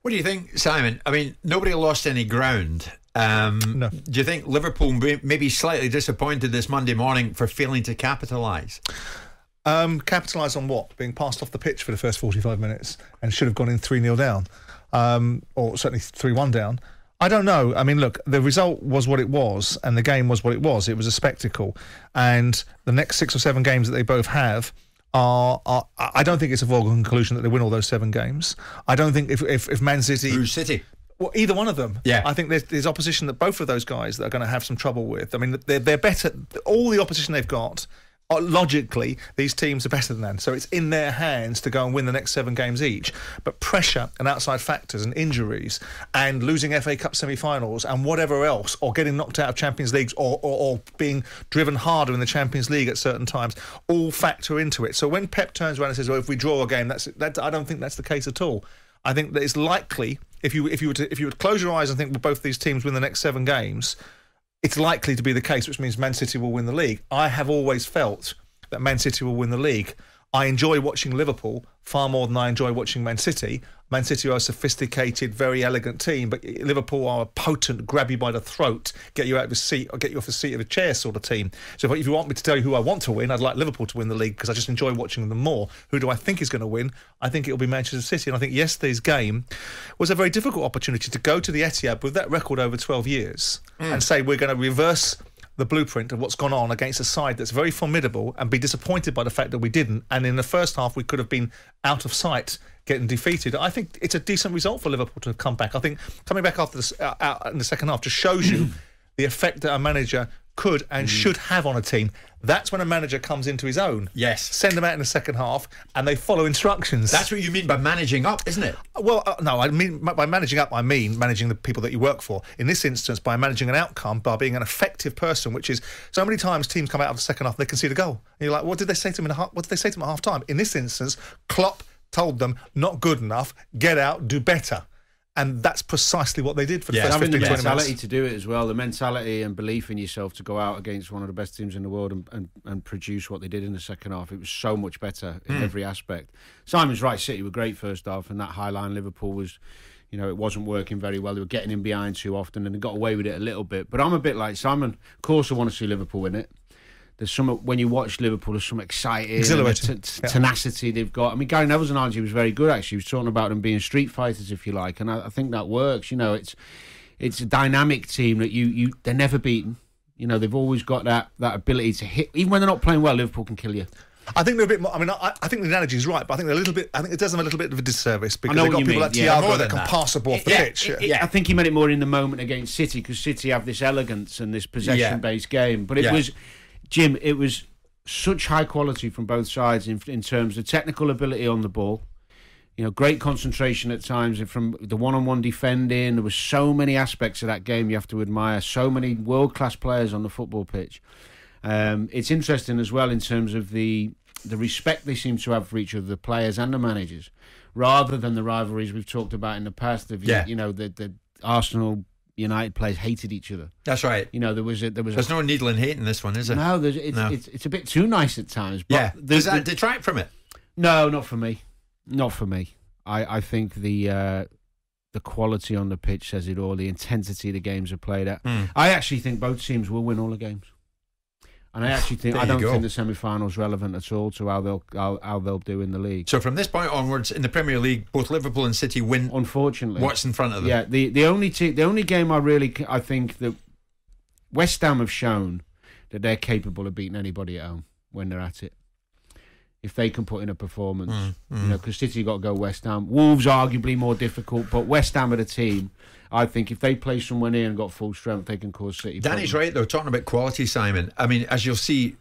What do you think, Simon? I mean, nobody lost any ground. No. Do you think Liverpool may be slightly disappointed this Monday morning for failing to capitalise? Capitalise on what? Being passed off the pitch for the first 45 minutes and should have gone in 3-0 down, or certainly 3-1 down. I don't know. I mean, look, the result was what it was, and the game was what it was. It was a spectacle, and the next 6 or 7 games that they both have are I don't think it's a foregone conclusion that they win all those 7 games. I don't think if Man City... Who's City? Well, either one of them. Yeah. I think there's opposition that both of those guys that are going to have some trouble with. I mean, they're better. All the opposition they've got, logically, these teams are better than them. So it's in their hands to go and win the next 7 games each. But pressure and outside factors and injuries and losing FA Cup semi-finals and whatever else, or getting knocked out of Champions Leagues or being driven harder in the Champions League at certain times, all factor into it. So when Pep turns around and says, well, if we draw a game, I don't think that's the case at all. I think that it's likely, if you were to close your eyes and think, well, both these teams win the next 7 games, it's likely to be the case, which means Man City will win the league. I have always felt that Man City will win the league. I enjoy watching Liverpool far more than I enjoy watching Man City. Man City are a sophisticated, very elegant team, but Liverpool are a potent, grab you by the throat, get you out of a seat, or get you off the seat of a chair sort of team. So if you want me to tell you who I want to win, I'd like Liverpool to win the league because I just enjoy watching them more. Who do I think is going to win? I think it'll be Manchester City. And I think yesterday's game was a very difficult opportunity to go to the Etihad with that record over 12 years and say we're going to reverse the blueprint of what's gone on against a side that's very formidable and be disappointed by the fact that we didn't. And in the first half, we could have been out of sight, getting defeated. I think it's a decent result for Liverpool to have come back. I think coming back after out in the second half just shows you the effect that a manager could and should have on a team. That's when a manager comes into his own. Yes. Send them out in the second half and they follow instructions. That's what you mean by managing up, isn't it? Well, no, I mean by managing up, I mean managing the people that you work for. In this instance, by managing an outcome, by being an effective person, which is so many times teams come out of the second half and they concede a goal. And you're like, what did they say to them what did they say to them at half time? In this instance, Klopp told them, not good enough, get out, do better. And that's precisely what they did for the first 15, 20 minutes. Having the mentality to do it as well, the mentality and belief in yourself to go out against one of the best teams in the world and produce what they did in the second half. It was so much better in every aspect. Simon's right, City were great first half, and that high line Liverpool was, it wasn't working very well. They were getting in behind too often and they got away with it a little bit. But I'm a bit like Simon. Of course I want to see Liverpool win it. There's some, when you watch Liverpool, there's some exciting tenacity they've got. I mean, Gary Neville's analogy was very good, actually. He was talking about them being street fighters, if you like, and I think that works. It's a dynamic team that they're never beaten. They've always got that ability to hit. Even when they're not playing well, Liverpool can kill you. I think they're a bit more. I mean, I think the analogy is right, but I think they're a little bit. I think it does them a little bit of a disservice because they've got people like Thiago that can pass the ball off the pitch. I think he meant it more in the moment against City because City have this elegance and this possession-based game. But it was, Jim, it was such high quality from both sides in terms of technical ability on the ball. Great concentration at times from the one-on-one defending. There were so many aspects of that game you have to admire. So many world-class players on the football pitch. It's interesting as well in terms of the respect they seem to have for each other, the players and the managers, rather than the rivalries we've talked about in the past. The Arsenal United players hated each other. That's right. There's no needle in hate in this one, is there? No, it's a bit too nice at times. But does that detract from it? No, not for me. Not for me. I think the quality on the pitch says it all. The intensity the games are played at. I actually think both teams will win all the games. And I actually think don't think the semi-final's relevant at all to how they'll do in the league. So from this point onwards in the Premier League, both Liverpool and City win. Unfortunately, what's in front of them? Yeah, the only game I think that West Ham have shown that they're capable of beating anybody at home when they're at it. If they can put in a performance, because City got to go West Ham. Wolves arguably more difficult, but West Ham are the team. I think if they play someone in and got full strength, they can cause City problems. Danny's right, though, talking about quality, Simon. I mean, as you'll see,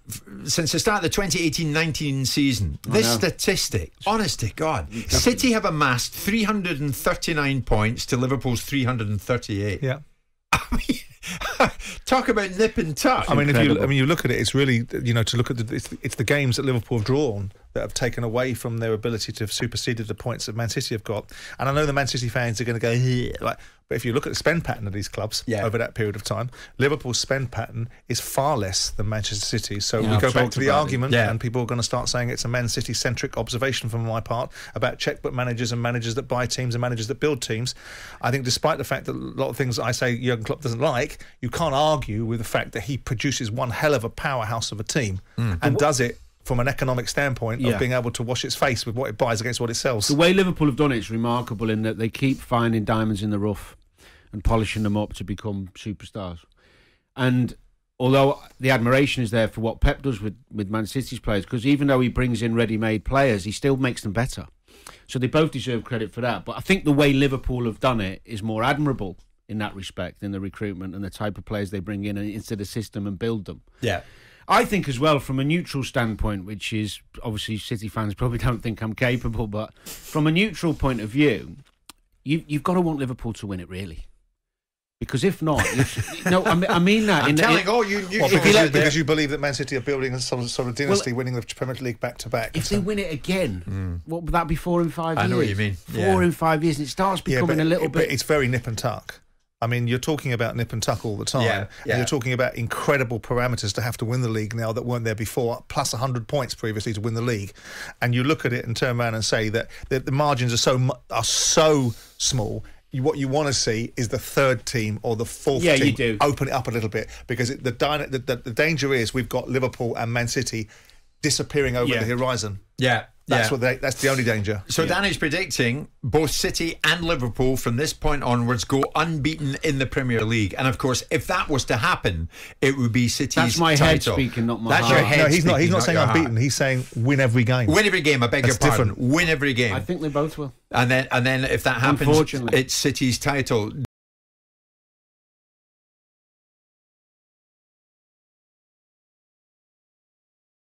since the start of the 2018-19 season, this statistic, honest to God, City have amassed 339 points to Liverpool's 338. Yeah. I mean, Talk about nip and tuck. I mean, you look at it, it's really, to look at it's the games that Liverpool have drawn that have taken away from their ability to have superseded the points that Man City have got. And I know the Man City fans are going to go, but if you look at the spend pattern of these clubs over that period of time, Liverpool's spend pattern is far less than Manchester City. So we go back to the argument, and people are going to start saying it's a Man City-centric observation from my part about checkbook managers and managers that buy teams and managers that build teams. I think despite the fact that a lot of things I say Jurgen Klopp doesn't like, you can't argue with the fact that he produces one hell of a powerhouse of a team and does it from an economic standpoint of being able to wash its face with what it buys against what it sells. The way Liverpool have done it is remarkable in that they keep finding diamonds in the rough and polishing them up to become superstars. And although the admiration is there for what Pep does with Man City's players, because even though he brings in ready-made players, he still makes them better. So they both deserve credit for that. But I think the way Liverpool have done it is more admirable in that respect, in the recruitment and the type of players they bring in into the system and build them. Yeah. I think as well, from a neutral standpoint, which is obviously City fans probably don't think I'm capable, but from a neutral point of view, you've got to want Liverpool to win it, really. Because if not, I mean that. Because you believe that Man City are building some sort of dynasty, winning the Premier League back to back. If they win it again, what would that be? 4 in 5 years? I know what you mean. 4 in 5 years, and it starts becoming a little bit. But it's very nip and tuck. I mean, you're talking about nip and tuck all the time. And you're talking about incredible parameters to have to win the league now that weren't there before, plus 100 points previously to win the league. And you look at it and turn around and say that the margins are so small. What you want to see is the third team or the fourth team open it up a little bit, because the danger is we've got Liverpool and Man City disappearing over the horizon. That's the only danger. So Danny's predicting both City and Liverpool from this point onwards go unbeaten in the Premier League. And of course, if that was to happen, it would be City's title. That's my head speaking, not my heart. That's your head speaking. He's not saying unbeaten. Heart. He's saying win every game. Win every game. I beg your pardon. Win every game. I think they both will. And then if that happens, it's City's title.